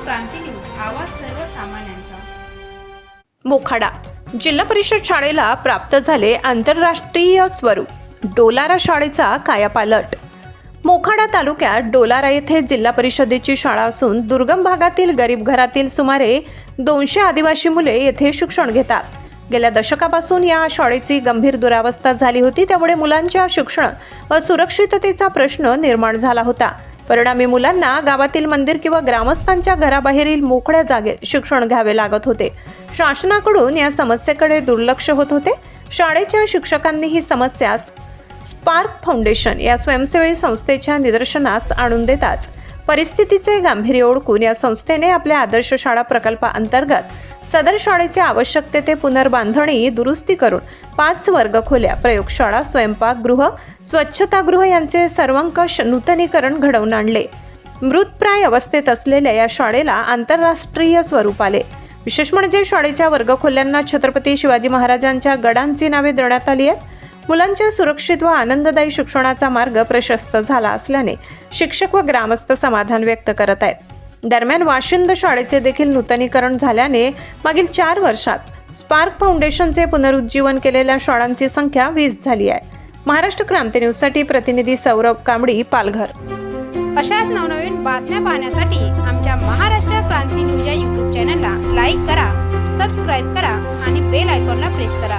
क्रांती news, आवाज सर्वसामान्यांचा। मोखाडा जिल्हा परिषद शाळेला प्राप्त झाले आंतरराष्ट्रीय स्वरूप। डोलारा शाळेचा कायापालट। मोखाडा तालुक्यात डोलारा येथे जिल्हा परिषदेची शाळा असून दुर्गम भागातील गरीब घरातील सुमारे 200 आदिवासी मुले येथे शिक्षण घेतात। गेल्या दशकापासून या शाळेची गंभीर दुरावस्था झाली होती, त्यामुळे मुलांच्या शिक्षण व सुरक्षिततेचा प्रश्न निर्माण झाला होता। परिणामी मुलांना गावातील मंदिर किंवा ग्रामस्थांच्या घराबाहेरील मोकळ्या जागेत शिक्षण घ्यावे लागत होते। शासनाकडून या समस्येकडे दुर्लक्ष होत होते। शाळेच्या शिक्षकांनी ही समस्या स्पार्क फाउंडेशन या स्वयंसेवी संस्थेच्या निदर्शनास आणून देताच परिस्थितीचे गांभीर्य ओळखून या संस्थेने आपल्या आदर्श शाळा प्रकल्पाअंतर्गत सदर शाळेचे आवश्यकते ते पुनर्बांधणी दुरुस्ती करून 5 वर्गखोल्या, प्रयोगशाळा, स्वयंपाकगृह, स्वच्छतागृह यांचे सर्वंकष नूतनीकरण घडवून आणले। मृतप्राय अवस्थेत असलेल्या या शाळेला आंतरराष्ट्रीय स्वरूप आले। विशेष म्हणजे शाळेच्या वर्गखोल्यांना छत्रपती शिवाजी महाराजांच्या गडांची नावे देण्यात आली आहेत। मुलांच्या सुरक्षित व आनंददायी शिक्षणाचा मार्ग प्रशस्त झाला असल्याने शिक्षक व ग्रामस्थ समाधान व्यक्त करत आहेत। दरम्यान वाशिंद शाळेचे देखील नूतनीकरण झाल्याने मागील 4 वर्षात स्पार्क फाउंडेशनचे पुनरुज्जीवन केलेल्या शाळांची संख्या 20 झाली आहे। महाराष्ट्र क्रांती न्यूजसाठी प्रतिनिधी सौरभ कांबडी, पालघर। अशाच नवनवीन बातम्या पाहण्यासाठी आमच्या महाराष्ट्र क्रांती न्यूज या YouTube चॅनलला लाईक करा, सबस्क्राईब करा आणि बेल आयकॉनला प्रेस करा।